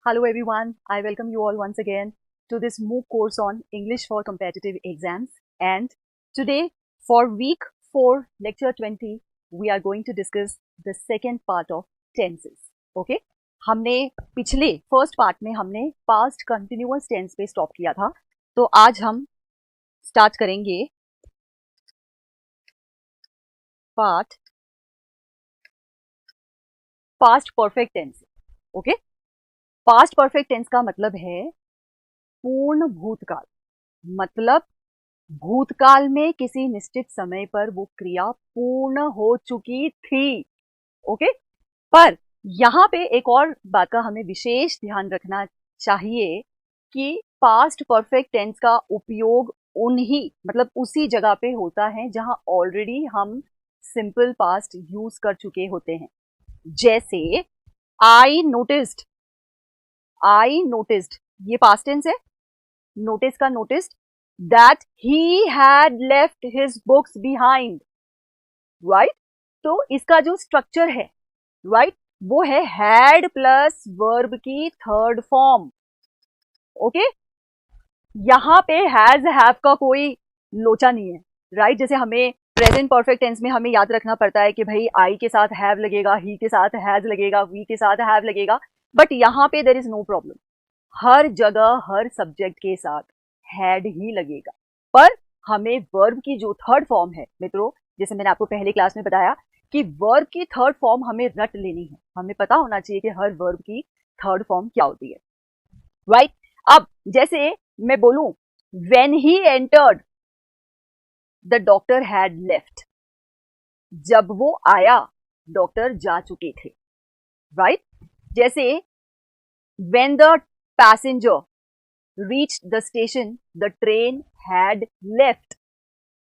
Hello everyone, I welcome you all once again to this MOOC course on English for competitive exams. And today for week 4 lecture 20 we are going to discuss the second part of tenses. Okay? हमने पिछले first part में हमने past continuous tense पे stop किया था, तो आज हम स्टार्ट करेंगे part past perfect tense. Okay, past perfect tense का मतलब है पूर्ण भूतकाल. मतलब भूतकाल में किसी निश्चित समय पर वो क्रिया पूर्ण हो चुकी थी. ओके, पर यहां पे एक और बात का हमें विशेष ध्यान रखना चाहिए कि पास्ट परफेक्ट टेंस का उपयोग मतलब उसी जगह पे होता है जहां ऑलरेडी हम सिंपल पास्ट यूज कर चुके होते हैं. जैसे आई नोटिस्ड, ये पास्ट टेंस है. नोटिस का noticed, that he had left his books behind. Right, तो इसका जो स्ट्रक्चर है, राइट, वो है हैड प्लस वर्ब की थर्ड फॉर्म. ओके, यहां पे हैज हैव का कोई लोचा नहीं है. राइट, जैसे हमें प्रेजेंट परफेक्ट टेंस में हमें याद रखना पड़ता है कि भाई आई के साथ हैव लगेगा, ही के साथ हैज लगेगा, वी के साथ हैव लगेगा, बट यहां पे देयर इज नो प्रॉब्लम. हर जगह हर सब्जेक्ट के साथ हैड ही लगेगा. पर हमें वर्ब की जो थर्ड फॉर्म है मित्रों, जैसे मैंने आपको पहले क्लास में बताया कि वर्ब की थर्ड फॉर्म हमें रट लेनी है. हमें पता होना चाहिए कि हर वर्ब की थर्ड फॉर्म क्या होती है. राइट, अब जैसे मैं बोलूं when he entered the doctor had left. जब वो आया डॉक्टर जा चुके थे. राइट, जैसे when the passenger reached the station, the train had left.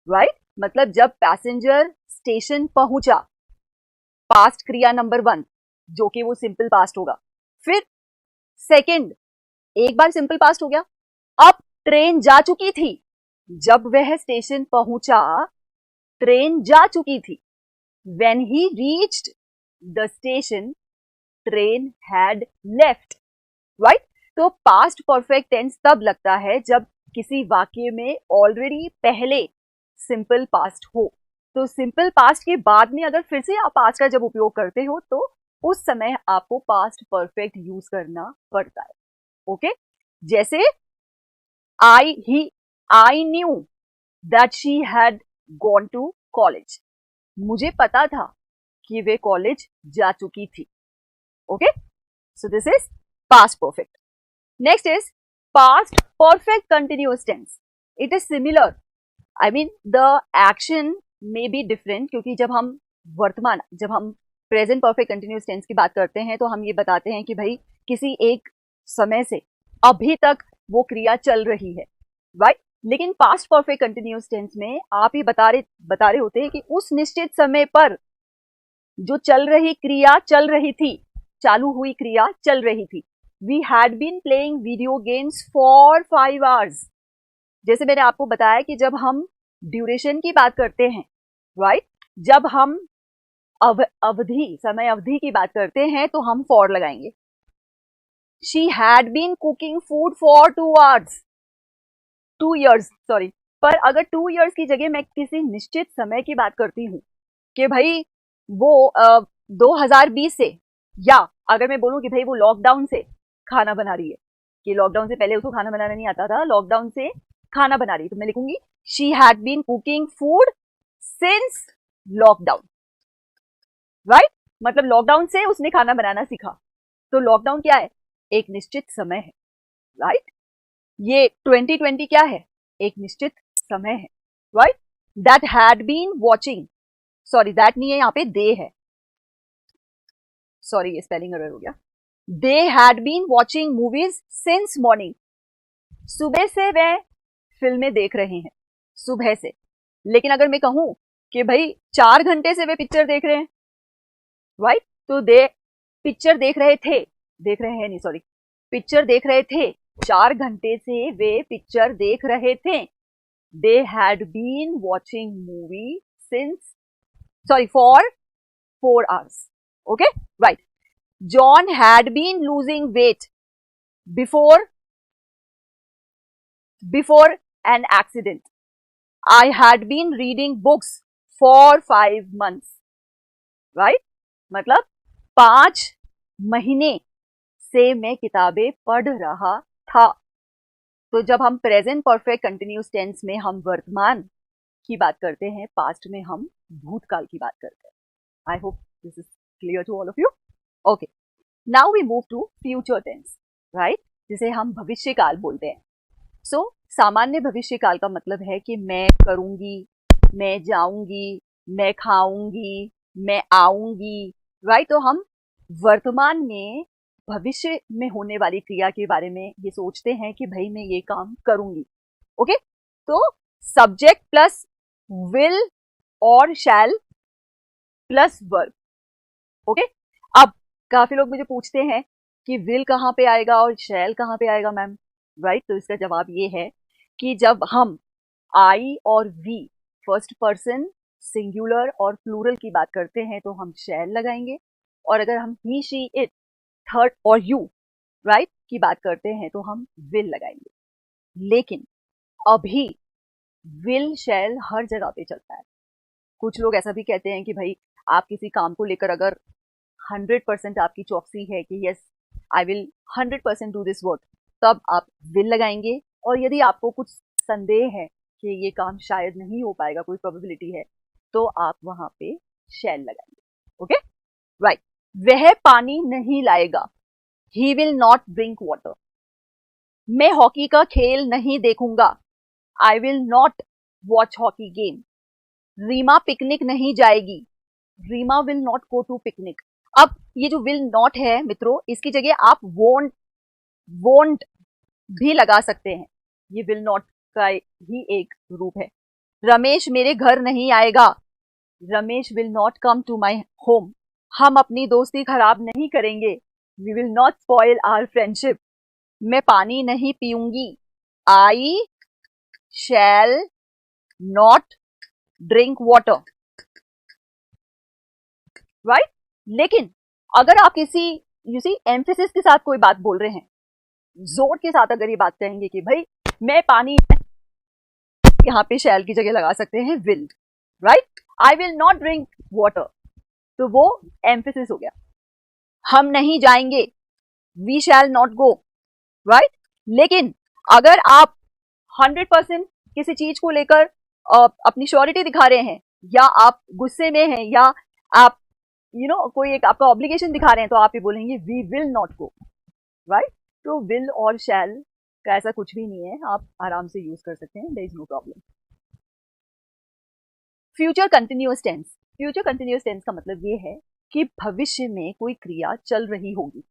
Right? मतलब जब पैसेंजर स्टेशन पहुंचा, पास्ट क्रिया नंबर 1 जो कि वो सिंपल पास्ट होगा. फिर सेकंड, एक बार सिंपल पास्ट हो गया, अब ट्रेन जा चुकी थी. जब वह स्टेशन पहुंचा ट्रेन जा चुकी थी. When he reached the station, train had left. Right? तो पास्ट परफेक्ट टेंस तब लगता है जब किसी वाक्य में ऑलरेडी पहले सिंपल पास्ट हो. तो सिंपल पास्ट के बाद में अगर फिर से आप पास्ट का जब उपयोग करते हो तो उस समय आपको पास्ट परफेक्ट यूज करना पड़ता है. ओके, जैसे I knew that she had gone to college. मुझे पता था कि वे कॉलेज जा चुकी थी. Okay, so this is past perfect. Next is past perfect continuous tense. It is similar. I mean the action may be different क्योंकि जब हम present perfect continuous tense की बात करते हैं तो हम ये बताते हैं कि भाई किसी एक समय से अभी तक वो क्रिया चल रही है. राइट, लेकिन past perfect continuous tense में आप ही बता रहे होते हैं कि उस निश्चित समय पर जो चल रही क्रिया चल रही थी, चालू हुई क्रिया चल रही थी. We had been playing video games for 5 hours. जैसे मैंने आपको बताया कि जब हम ड्यूरेशन की बात करते हैं, राइट, जब हम समय अवधि की बात करते हैं तो हम for लगाएंगे. She had been cooking food for 2 hours. 2 years, sorry. पर अगर 2 years की जगह मैं किसी निश्चित समय की बात करती हूँ कि भाई वो 2020 से, या अगर मैं बोलूं कि भाई वो लॉकडाउन से खाना बना रही है, कि लॉकडाउन से पहले उसको खाना बनाना नहीं आता था, लॉकडाउन से खाना बना रही है, तो मैं लिखूंगी she had been cooking food since lockdown. Right, मतलब लॉकडाउन से उसने खाना बनाना सीखा. तो लॉकडाउन क्या है? एक निश्चित समय है. राइट, ये 2020 क्या है? एक निश्चित समय है. Right, that had been watching, sorry that नहीं है, यहां पे दे है, सॉरी ये स्पेलिंग एरर हो गया. They had been watching movies since morning. सुबह से वे फिल्में देख रहे हैं, सुबह से. लेकिन अगर मैं कहूं कि भाई 4 घंटे से वे पिक्चर देख रहे हैं, राइट, तो पिक्चर देख रहे हैं, सॉरी, पिक्चर देख रहे थे, 4 घंटे से वे पिक्चर देख रहे थे. They had been watching movie for 4 hours. Okay, right. John had been losing weight before an accident I had been reading books for 5 months, right? मतलब 5 महीने से मैं किताबें पढ़ रहा था। तो जब हम प्रेजेंट परफेक्ट कंटिन्यूस टेंस में हम वर्तमान की बात करते हैं, पास्ट में हम भूतकाल की बात करते हैं। I hope this is clear to all of you. Okay, now we move to future tense, right, जिसे हम भविष्य काल बोलते हैं। सो सामान्य भविष्य काल का मतलब है कि मैं करूंगी, मैं जाऊंगी, मैं खाऊंगी, मैं आऊंगी, राइट? तो हम वर्तमान में भविष्य में होने वाली क्रिया के बारे में ये सोचते हैं कि भाई मैं ये काम करूंगी। ओके, तो सब्जेक्ट प्लस विल और शैल प्लस वर्ब। ओके, अब काफी लोग मुझे पूछते हैं कि विल कहाँ पे आएगा और शैल कहाँ पे आएगा मैम, राइट? तो इसका जवाब ये है कि जब हम आई और वी फर्स्ट पर्सन सिंगुलर और प्लूरल की बात करते हैं तो हम शैल लगाएंगे, और अगर हम ही शी इट थर्ड और यू, राइट, की बात करते हैं तो हम विल लगाएंगे। लेकिन अभी विल शैल हर जगह पे चलता है। कुछ लोग ऐसा भी कहते हैं कि भाई आप किसी काम को लेकर अगर 100% आपकी चौकसी है कि yes I will 100% do this work, तब आप विल लगाएंगे। और यदि आपको कुछ संदेह है कि ये काम शायद नहीं हो पाएगा, कोई प्रोबेबिलिटी है, तो आप वहां पे शैल लगाएंगे। Okay, right. वह पानी नहीं लाएगा, he will not drink water. मैं हॉकी का खेल नहीं देखूंगा, I will not watch hockey game. Reema picnic नहीं जाएगी, Reema will not go to picnic. अब ये जो विल नॉट है मित्रों, इसकी जगह आप वोंट भी लगा सकते हैं। ये विल नॉट का ही एक रूप है। रमेश मेरे घर नहीं आएगा, Ramesh will not come to my home. हम अपनी दोस्ती खराब नहीं करेंगे, we will not spoil our friendship. मैं पानी नहीं पीऊंगी, I shall not drink water, right? लेकिन अगर आप किसी एम्फेसिस के साथ कोई बात बोल रहे हैं, जोर के साथ अगर ये बात कहेंगे कि भाई मैं पानी, यहाँ पे शैल की जगह लगा सकते हैं will, right? I will not drink water, तो वो एम्फेसिस हो गया। हम नहीं जाएंगे, we shall not go, right? लेकिन अगर आप 100% किसी चीज को लेकर अपनी श्योरिटी दिखा रहे हैं, या आप गुस्से में हैं, या आप कोई एक आपका ऑब्लिगेशन दिखा रहे हैं, तो आप ये बोलेंगे we will not go, right? तो विल और शैल का ऐसा कुछ भी नहीं है, आप आराम से यूज कर सकते हैं, there is no problem. Future continuous tense. Future continuous tense का मतलब ये है कि भविष्य में कोई क्रिया चल रही होगी,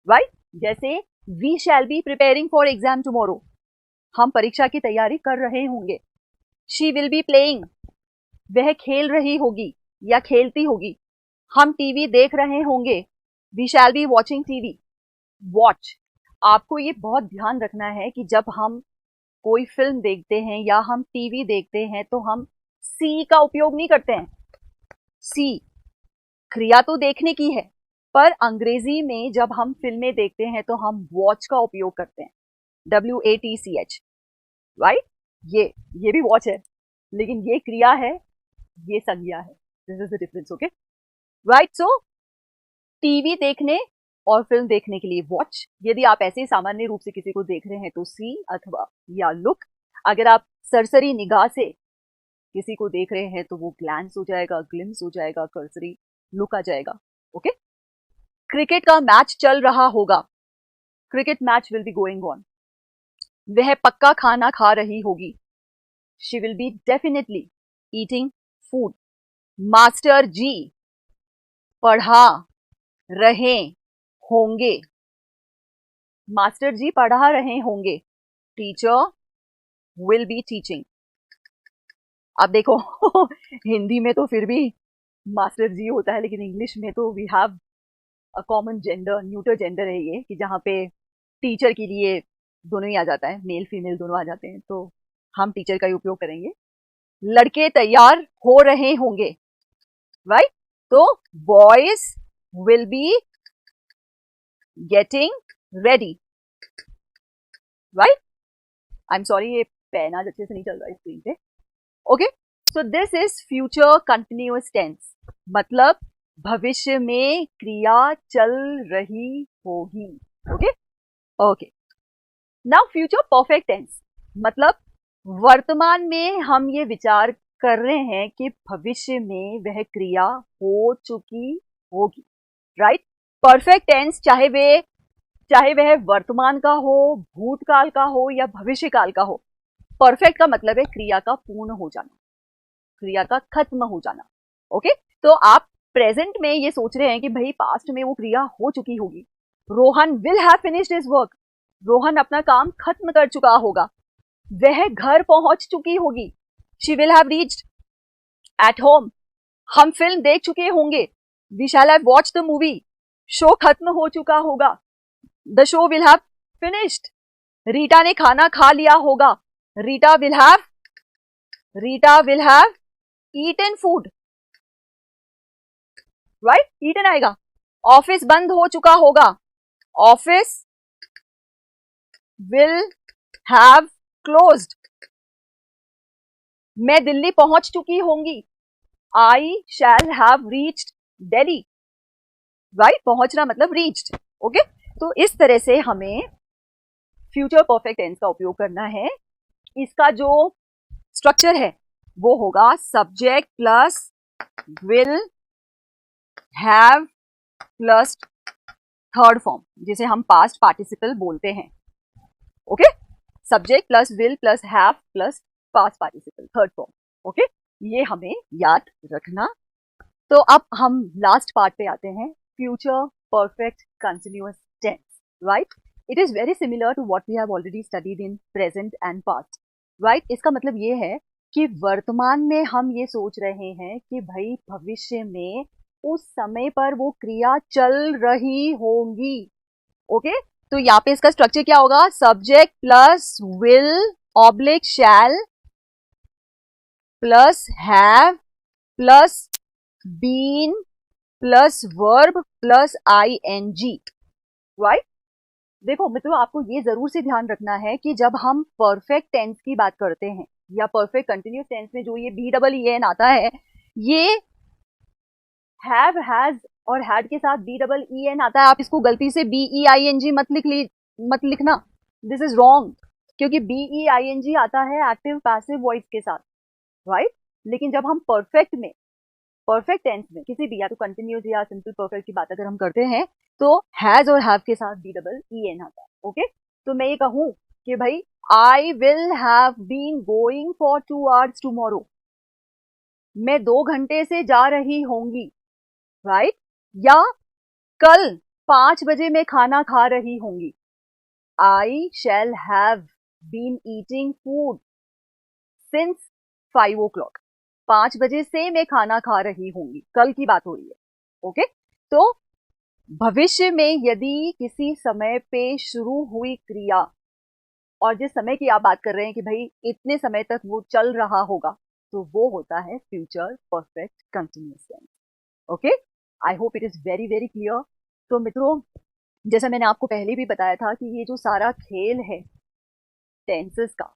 राइट? जैसे we shall be preparing for exam tomorrow, हम परीक्षा की तैयारी कर रहे होंगे। शी विल बी प्लेइंग, वह खेल रही होगी या खेलती होगी। हम टीवी देख रहे होंगे, we shall be watching TV. Watch, आपको ये बहुत ध्यान रखना है कि जब हम कोई फिल्म देखते हैं या हम टीवी देखते हैं तो हम सी का उपयोग नहीं करते हैं। सी क्रिया तो देखने की है, पर अंग्रेजी में जब हम फिल्में देखते हैं तो हम वॉच का उपयोग करते हैं, WATCH, राइट? ये भी वॉच है, लेकिन ये क्रिया है, ये संज्ञा है। This is the difference, okay, right? So TV देखने और फिल्म देखने के लिए वॉच। यदि आप ऐसे सामान्य रूप से किसी को देख रहे हैं तो सी अथवा या लुक। अगर आप सरसरी निगाह से किसी को देख रहे हैं तो वो ग्लैंस हो जाएगा, ग्लिम्स हो जाएगा, कर्सरी लुक आ जाएगा, ओके? क्रिकेट का मैच चल रहा होगा, cricket match will be going on. वह पक्का खाना खा रही होगी, she will be definitely eating food. Master ji पढ़ा रहे होंगे, मास्टर जी पढ़ा रहे होंगे, टीचर विल बी टीचिंग। अब देखो हिंदी में तो फिर भी मास्टर जी होता है, लेकिन इंग्लिश में तो we have a common gender, neuter gender है ये, कि जहाँ पे टीचर के लिए दोनों ही आ जाता है, मेल फीमेल दोनों आ जाते हैं, तो हम टीचर का ही उपयोग करेंगे। लड़के तैयार हो रहे होंगे, राइट? तो boys will be getting ready. Right. I am sorry, ये पेन आज अच्छे से नहीं चल रहा है स्क्रीन पे। Okay, so this is future continuous tense, मतलब भविष्य में क्रिया चल रही होगी। Okay okay, now future perfect tense, मतलब वर्तमान में हम ये विचार कर रहे हैं कि भविष्य में वह क्रिया हो चुकी होगी। राइट, परफेक्ट टेंस चाहे वह वर्तमान का हो, भूतकाल का हो या भविष्य काल का हो, परफेक्ट का मतलब है क्रिया का पूर्ण हो जाना, क्रिया का खत्म हो जाना। ओके, तो आप प्रेजेंट में ये सोच रहे हैं कि भाई पास्ट में वो क्रिया हो चुकी होगी। Rohan will have finished his work, Rohan अपना काम खत्म कर चुका होगा। वह घर पहुंच चुकी होगी, she will have reached at home. हम फिल्म देख चुके होंगे, we shall have watch the movie. Show खत्म हो चुका होगा, the show will have finished. Rita ने खाना खा लिया होगा, Rita will have eaten food. Right, eaten आएगा। ऑफिस बंद हो चुका होगा, ऑफिस विल हैव क्लोज्ड। मैं दिल्ली पहुंच चुकी होंगी, I shall have reached Delhi. Right, पहुंचना मतलब रीच्ड। ओके, तो इस तरह से हमें फ्यूचर परफेक्ट टेंस का उपयोग करना है। इसका जो स्ट्रक्चर है वो होगा subject plus will have plus third form, जिसे हम पास्ट पार्टिसिपल बोलते हैं। Okay, subject plus will plus have plus past participle third form. Okay, ये हमें याद रखना। तो अब हम लास्ट पार्ट पे आते हैं, future perfect continuous tense. Right, it is very similar to what we have already studied in present and past. Right, इसका मतलब ये है कि वर्तमान में हम ये सोच रहे हैं कि भाई भविष्य में उस समय पर वो क्रिया चल रही होंगी। ओके, तो यहाँ पे इसका स्ट्रक्चर क्या होगा, subject plus will oblique shall plus have plus been plus verb plus ING। Right, देखो मित्रों, आपको ये जरूर से ध्यान रखना है कि जब हम परफेक्ट टेंस की बात करते हैं या परफेक्ट कंटिन्यूअस टेंस में जो ये BEEN आता है, ये हैव हैज और हैड के साथ BEEN आता है। आप इसको गलती से BEING मत लिखना, दिस इज रॉन्ग, क्योंकि BEING आता है एक्टिव पैसिव वॉइस के साथ। राइट, लेकिन जब हम परफेक्ट टेंस में किसी भी या तो कंटिन्यूअस या सिंपल परफेक्ट की बात अगर हम करते हैं तो हैज और हैव के साथ BEEN आता है। ओके, तो मैं ये कहूं कि भाई I will have been going for 2 hours tomorrow, मैं 2 घंटे से जा रही होंगी। राइट, या कल 5 बजे मैं खाना खा रही होंगी, I shall have been eating food since 5 o'clock, 5 बजे से मैं खाना खा रही होंगी, कल की बात हो रही है। ओके, तो भविष्य में यदि किसी समय पे शुरू हुई क्रिया और जिस समय की आप बात कर रहे हैं कि भाई इतने समय तक वो चल रहा होगा, तो वो होता है future perfect continuous tense. Okay, I hope it is very very clear. तो मित्रों, जैसा मैंने आपको पहले भी बताया था कि ये जो सारा खेल है टेंसेस का,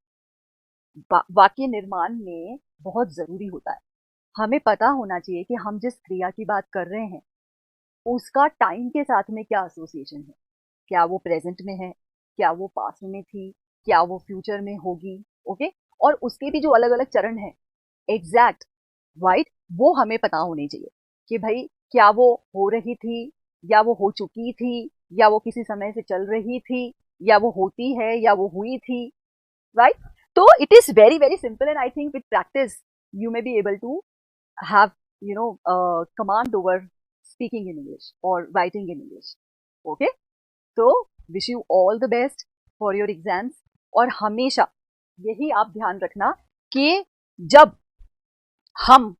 वाक्य निर्माण में बहुत जरूरी होता है। हमें पता होना चाहिए कि हम जिस क्रिया की बात कर रहे हैं उसका टाइम के साथ में क्या एसोसिएशन है, क्या वो प्रेजेंट में है, क्या वो पास्ट में थी, क्या वो फ्यूचर में होगी। ओके, और उसके भी जो अलग अलग चरण है एग्जैक्ट, राइट, वो हमें पता होने चाहिए कि भाई क्या वो हो रही थी या वो हो चुकी थी या वो किसी समय से चल रही थी या वो होती है या वो हुई थी। Right, so it is very very simple, and I think with practice you may be able to have command over speaking in English or writing in English. Okay, so wish you all the best for your exams, और हमेशा यही आप ध्यान रखना कि जब हम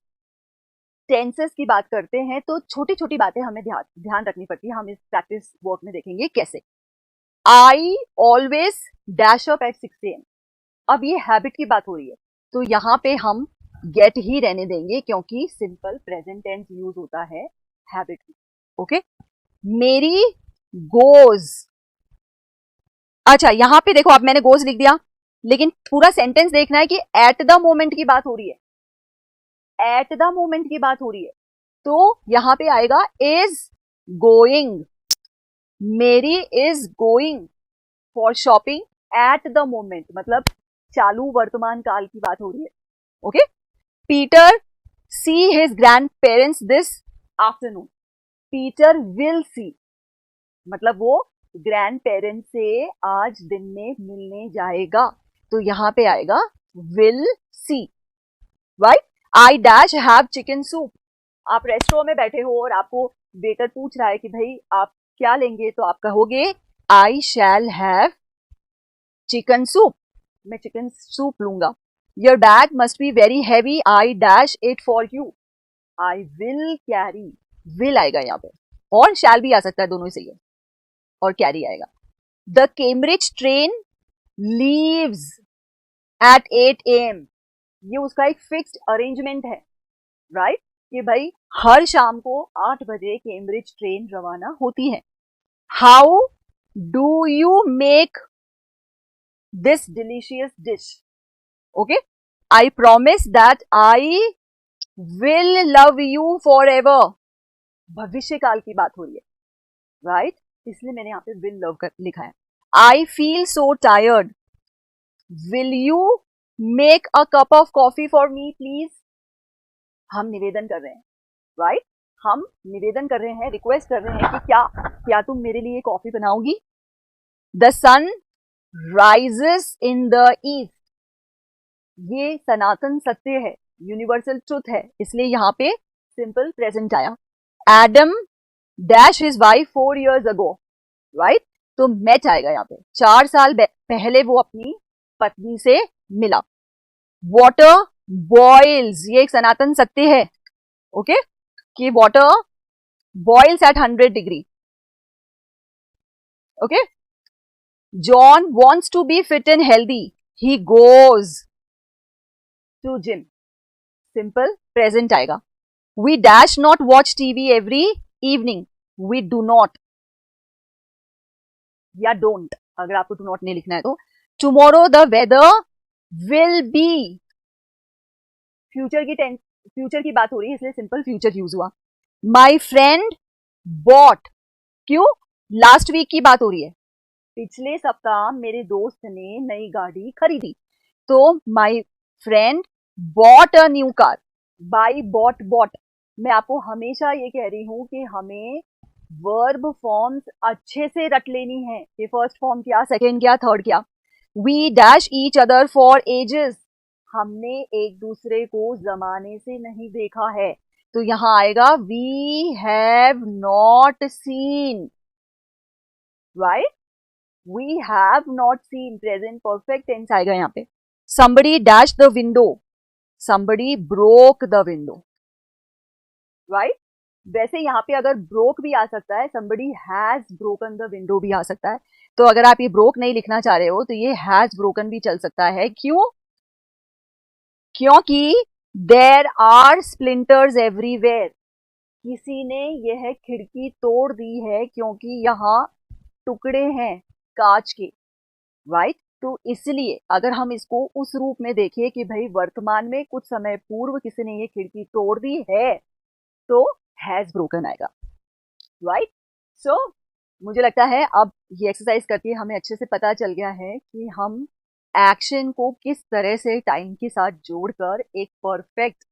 tenses की बात करते हैं तो छोटी छोटी बातें हमें ध्यान रखनी पड़ती है। हम इस प्रैक्टिस वर्क में देखेंगे कैसे। I always dash up at 6 AM, अब ये हैबिट की बात हो रही है तो यहाँ पे हम गेट ही रहने देंगे क्योंकि सिंपल प्रेजेंट टेंस यूज होता है हैबिट में। ओके, मेरी गोज अच्छा यहाँ पे देखो, अब मैंने गोज लिख दिया, लेकिन पूरा सेंटेंस देखना है कि एट द मोमेंट की बात हो रही है, एट द मोमेंट की बात हो रही है। तो यहां पे आएगा इज गोइंग, मेरी is going for shopping at the moment, मतलब चालू वर्तमान काल की बात हो रही है। Okay, Peter see his grand parents this afternoon, Peter will see, मतलब वो ग्रैंड पेरेंट्स से आज दिन में मिलने जाएगा, तो यहां पे आएगा will see, right. I dash have chicken soup, आप रेस्टोरेंट में बैठे हो और आपको वेटर पूछ रहा है कि भाई आप क्या लेंगे, तो आप कहोगे आई शैल हैव चिकन सूप, मैं चिकन सूप लूंगा। Your bag must be very heavy, I dash it for you, I will carry, will आएगा यहाँ पे, और शैल भी आ सकता है, दोनों ही सही है, और कैरी आएगा। The Cambridge train leaves eight 8 AM, ये उसका एक फिक्स्ड अरेंजमेंट है, राइट, कि भाई हर शाम को 8 बजे केम्ब्रिज ट्रेन रवाना होती है। How do you make this delicious dish, okay, I promise that I will love you for ever, भविष्य काल की बात हो रही है, राइट, इसलिए मैंने यहाँ पे विल लव कर लिखा है। I feel so tired, will you make a cup of coffee for me please, हम निवेदन कर रहे हैं, राइट, हम निवेदन कर रहे हैं, रिक्वेस्ट कर रहे हैं कि क्या तुम मेरे लिए कॉफी बनाओगी। The sun rises in the east, ये सनातन सत्य है, यूनिवर्सल ट्रुथ है, इसलिए यहाँ पे सिंपल प्रेजेंट आया। Adam dash his wife 4 years ago, right, तो मैच आएगा यहाँ पे, 4 साल पहले वो अपनी पत्नी से मिला। वाटर बॉइल्स, ये एक सनातन सत्य है, ओके, कि water boils at 100 degree, okay. John wants to be fit and healthy, he goes to gym, simple present आएगा। We dash not watch TV every evening, we do not या don't, अगर आपको do not नहीं लिखना है तो। Tomorrow the weather will be, future की बात हो रही है, इसलिए सिंपल फ्यूचर यूज हुआ। माई फ्रेंड बॉट, क्यों, लास्ट वीक की बात हो रही है, पिछले सप्ताह मेरे दोस्त ने नई गाड़ी खरीदी, तो my friend bought a new car, buy bought bought, मैं आपको हमेशा ये कह रही हूं कि हमें वर्ब फॉर्म्स अच्छे से रट लेनी है, कि फर्स्ट फॉर्म क्या, सेकेंड क्या, थर्ड क्या। We dash each other for ages, हमने एक दूसरे को जमाने से नहीं देखा है, तो यहां आएगा we have not seen, right, we have not seen, present perfect tense आएगा यहाँ पे। somebody dash the window, somebody broke the window, right, वैसे यहाँ पे अगर broke भी आ सकता है, somebody has broken the window भी आ सकता है, तो अगर आप ये broke नहीं लिखना चाह रहे हो तो ये has broken भी चल सकता है। क्यों, क्योंकि there are splinters everywhere, किसी ने यह खिड़की तोड़ दी है क्योंकि यहाँ टुकड़े हैं कांच के, राइट, तो इसलिए अगर हम इसको उस रूप में देखें कि भाई वर्तमान में कुछ समय पूर्व किसी ने ये खिड़की तोड़ दी है, तो हैज ब्रोकन आएगा, राइट। सो मुझे लगता है अब ये एक्सरसाइज करके हमें अच्छे से पता चल गया है कि हम एक्शन को किस तरह से टाइम के साथ जोड़कर एक परफेक्ट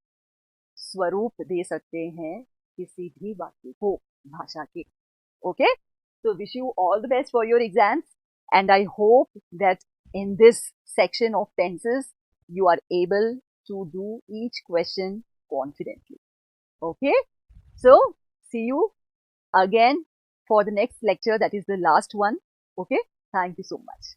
स्वरूप दे सकते हैं किसी भी वाक्य को, भाषा के। Okay, so wish you all the best for your exams, and I hope that in this section of tenses you are able to do each question confidently. Okay, so see you again for the next lecture, that is the last one. Okay, thank you so much.